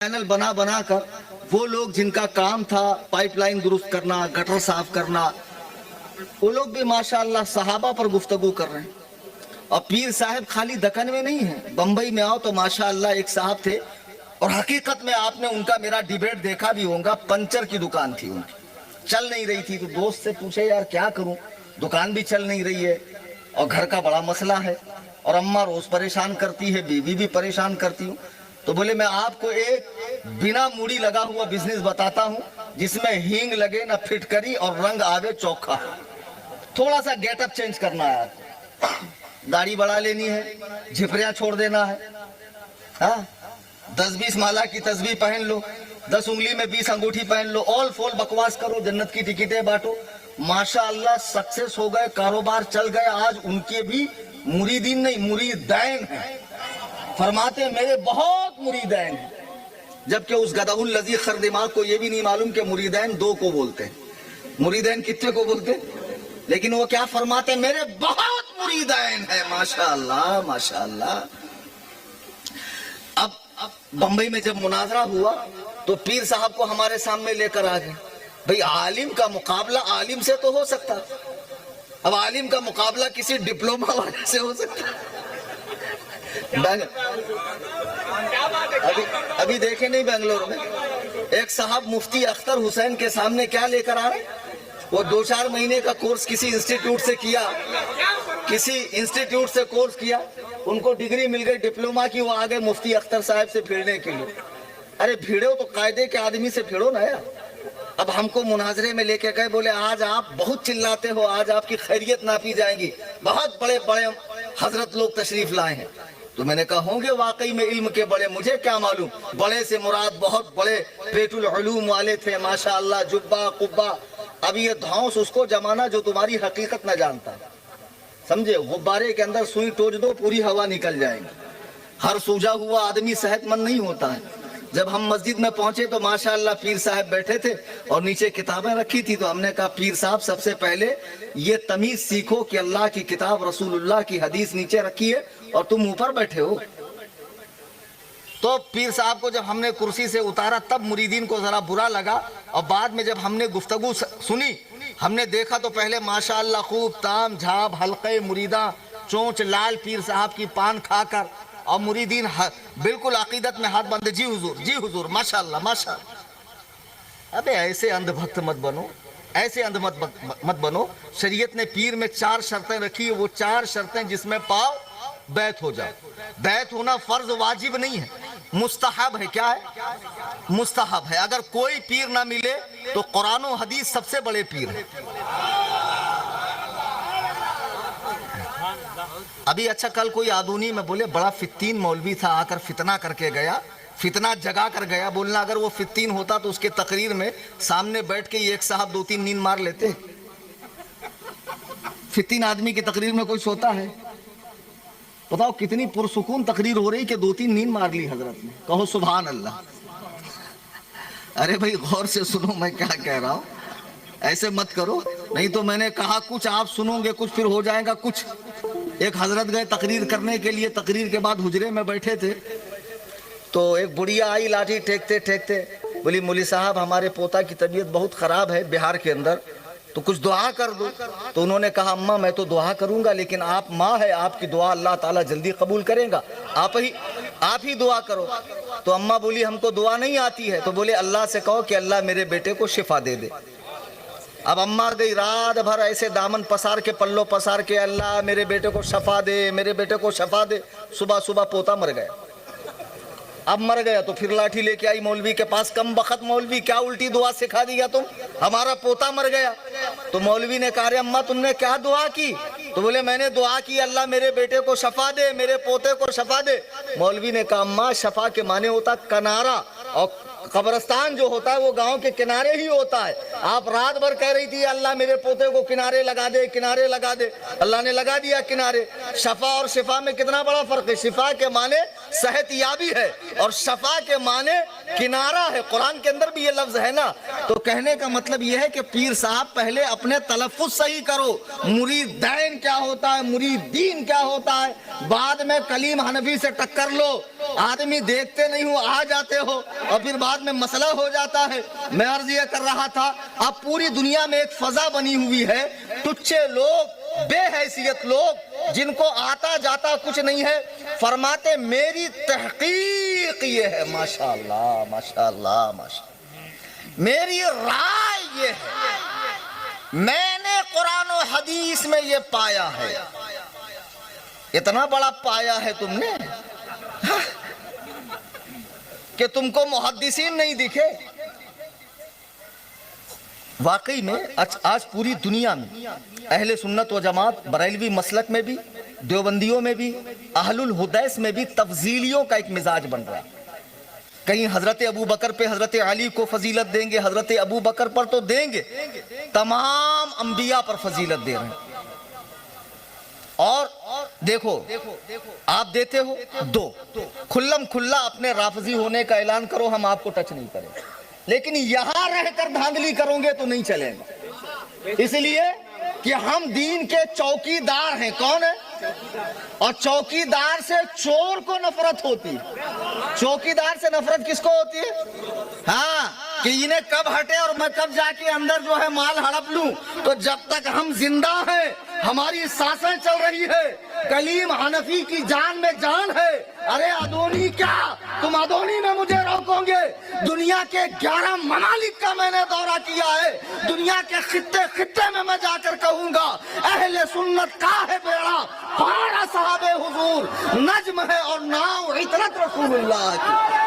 Channel बना बना कर वो लोग जिनका काम था पाइपलाइन दुरुस्त करना, गटर साफ करना, वो लोग भी माशाअल्लाह सहाबा पर गुफ्तगू कर रहे हैं। और पीर साहब खाली दक्कन में नहीं है, बंबई में आओ तो माशाअल्लाह एक साहब थे, और हकीकत में आपने उनका मेरा डिबेट देखा भी होगा। पंचर की दुकान थी उनकी, चल नहीं रही थी, तो दोस्त से पूछे यार क्या करूं, दुकान भी चल नहीं रही है और घर का बड़ा मसला है, और अम्मा रोज परेशान करती है, बीवी भी परेशान करती हूँ। तो बोले मैं आपको एक बिना मूड़ी लगा हुआ बिजनेस बताता हूँ, जिसमें हींग लगे ना फिटकरी और रंग आवे चोखा। थोड़ा सा गेटअप चेंज करना है आपको, दाढ़ी बढ़ा लेनी है, झिपरियां छोड़ देना है, हाँ 10-20 माला की तस्बीह पहन लो, 10 उंगली में 20 अंगूठी पहन लो, ऑल फोल बकवास करो, जन्नत की टिकटें बांटो। माशाअल्लाह सक्सेस हो गए, कारोबार चल गए। आज उनके भी मुरीदीन नहीं मुरीदैन हैं। फरमाते हैं मेरे बहुत मुरीदैन हैं, जबकि उस गदहुल लजी खर दिमाग को ये भी नहीं मालूम कि मुरीदैन 2 को बोलते हैं। मुरीदैन कितने को बोलते हैं? लेकिन वो क्या फरमाते हैं, मेरे बहुत मुरीदैन है। माशाअल्लाह माशाअल्लाह। अब बंबई में जब मुनाजरा हुआ तो पीर साहब को हमारे सामने लेकर आ गए। भाई आलिम का मुकाबला आलिम से तो हो सकता, अब आलिम का मुकाबला किसी डिप्लोमा वाले से हो सकता। अभी देखे नहीं बेंगलोर में एक साहब मुफ्ती अख्तर हुसैन के सामने क्या लेकर आ रहे, वो 2-4 महीने का कोर्स किसी इंस्टीट्यूट से किया, कोर्स किया, उनको डिग्री मिल गई डिप्लोमा की, वो आ गए मुफ्ती अख्तर साहब से भिड़ने के लिए। अरे भिड़ो तो कायदे के आदमी से भिड़ो ना यार। अब हमको मुनाजरे में लेके गए, बोले आज आप बहुत चिल्लाते हो, आज आपकी खैरियत नापी जाएगी, बहुत बड़े बड़े हजरत लोग तशरीफ लाए हैं। तो मैंने कहा होंगे वाकई में इल्म के बड़े, मुझे क्या मालूम, बड़े से मुराद बहुत बड़े पेटुल उलूम वाले थे माशाअल्लाह, जुब्बा कुब्बा। अब ये धौंस उसको जमाना जो तुम्हारी हकीकत न जानता, समझे। गुब्बारे के अंदर सुई टोच दो, पूरी हवा निकल जाएगी। हर सूझा हुआ आदमी सेहतमंद नहीं होता है। जब हम मस्जिद में पहुंचे तो माशाअल्लाह पीर साहब बैठे थे और नीचे किताबें रखी थी। तो हमने कहा पीर साहब सबसे पहले ये तमीज सीखो कि अल्लाह की किताब रसूलुल्लाह की हदीस नीचे रखी है और तुम ऊपर बैठे हो। तो पीर साहब को जब हमने कुर्सी से उतारा तब मुरीदीन को जरा बुरा लगा, और बाद में जब हमने गुफ्तगू सुनी, हमने देखा तो पहले माशाअल्लाह खूब ताम झाब हल्के मुरीदा चोंच लाल पीर साहब की पान खाकर, और मुरीदीन बिल्कुल अकीदत में हाथ बांधे, जी हुजूर माशाअल्लाह माशाअल्लाह। अबे ऐसे अंधभक्त मत बनो, ऐसे अंध मत बनो। शरीयत ने पीर में 4 शर्तें रखी है, वो 4 शर्तें जिसमें पाओ बैत हो जाओ। बैत होना फर्ज वाजिब नहीं है, मुस्तहब है। क्या है? मुस्तहब है। अगर कोई पीर ना मिले तो कुरान और हदीस सबसे बड़े पीर है। अभी अच्छा कल कोई आदूनी में बोले बड़ा फित्तीन मौलवी था, आकर फितना करके गया, फितना जगा कर गया। बोलना अगर वो फित्तीन होता तो उसके तकरीर में सामने बैठ के एक साहब 2-3 नींद मार लेते। फित्तीन आदमी की तकरीर में कोई सोता है? बताओ कितनी पुरसुकून तकरीर हो रही कि 2-3 नींद मार ली हजरत ने। कहो सुभान अल्लाह। अरे भाई गौर से सुनो मैं क्या कह रहा हूं, ऐसे मत करो, नहीं तो मैंने कहा कुछ आप सुनोगे कुछ, फिर हो जाएगा कुछ। एक हजरत गए तकरीर करने के लिए, तकरीर के बाद हुजरे में बैठे थे तो एक बुढ़िया आई लाठी टेकते टेकते, बोली मौली साहब हमारे पोता की तबीयत बहुत ख़राब है बिहार के अंदर, तो कुछ दुआ कर दो। तो उन्होंने कहा अम्मा मैं तो दुआ करूंगा, लेकिन आप माँ है, आपकी दुआ अल्लाह ताला जल्दी कबूल करेगा, आप ही दुआ करो। तो अम्मा बोली हमको दुआ नहीं आती है। तो बोले अल्लाह से कहो कि अल्लाह मेरे बेटे को शिफा दे दे। अब अम्मा गई रात भर ऐसे दामन पसार के, पल्लो पसार के, अल्लाह मेरे बेटे को शफा दे, मेरे बेटे को शफा दे। सुबह सुबह पोता मर गया। अब मर गया तो फिर लाठी लेके आई मौलवी के पास, कम बखत मौलवी क्या उल्टी दुआ सिखा दिया तुम, हमारा पोता मर गया। तो मौलवी ने कहा अम्मा तुमने क्या दुआ की? तो बोले मैंने दुआ की अल्लाह मेरे बेटे को शफा दे, मेरे पोते को शफा दे। मौलवी ने कहा अम्मा शफा के माने होता किनारा, और कब्रिस्तान जो होता है वो गांव के किनारे ही होता है। आप रात भर कह रही थी अल्लाह मेरे पोते को किनारे लगा दे, किनारे लगा दे, अल्लाह ने लगा दिया किनारे। शफा और शिफा में कितना बड़ा फर्क है। शिफा के माने صحت یابی ہے، اور شفا کے معنی کنارہ ہے، قرآن کے اندر بھی یہ لفظ ہے نا۔ تو کہنے کا مطلب یہ ہے کہ پیر صاحب پہلے اپنے تلفظ صحیح کرو، مریدین کیا ہوتا ہے، مریدین کیا ہوتا ہے، بعد میں کلیم حنفی سے ٹکر لو، آدمی دیکھتے نہیں ہو آ جاتے ہو اور پھر بعد میں مسئلہ ہو جاتا ہے۔ میں عرض یہ کر رہا تھا، اب پوری دنیا میں ایک فضا بنی ہوئی ہے، ٹچے لوگ، بے حیثیت لوگ جن کو آتا جاتا کچھ نہیں ہے، فرماتے میری تحقیق یہ ہے، ماشاءاللہ ماشاءاللہ ماشاءاللہ، میری رائے یہ ہے، میں نے قرآن و حدیث میں یہ پایا ہے۔ اتنا بڑا پایا ہے تم نے کہ تم کو محدثین نہیں دکھے۔ واقعی میں آج پوری دنیا میں اہل سنت و جماعت، بریلوی مسلک میں بھی، دیوبندیوں میں بھی، اہل الحدیث میں بھی تفضیلیوں کا ایک مزاج بن رہا ہے۔ کہیں حضرت ابو بکر پہ حضرت علی کو فضیلت دیں گے، حضرت ابو بکر پر تو دیں گے، تمام انبیاء پر فضیلت دے رہے ہیں۔ اور دیکھو آپ دیتے ہو دو، کھلم کھلا اپنے رافضی ہونے کا اعلان کرو، ہم آپ کو ٹچ نہیں کریں، لیکن یہاں رہ کر دھاندلی کرو گے تو نہیں چلے گا، اس لیے کہ ہم دین کے چوکی دار ہیں۔ کون ہے؟ اور چوکی دار سے چور کو نفرت ہوتی ہے۔ چوکی دار سے نفرت کس کو ہوتی ہے؟ ہاں، کہ انہیں کب ہٹے اور میں کب جا کے اندر جو ہے مال ہڑپ لوں۔ تو جب تک ہم زندہ ہیں، ہماری سانسیں چل رہی ہے، کلیم حنفی کی جان میں جان ہے۔ ارے ادونی کیا، تم ادونی میں مجھے روکو گے؟ دنیا کے 11 ممالک کا میں نے دورہ کیا ہے، دنیا کے خطے خطے میں جا کر کہوں گا اہل سنت کا ہے بیڑا پار اصحاب حضور، نجم ہے اور ناؤ عطرت رسول اللہ کی۔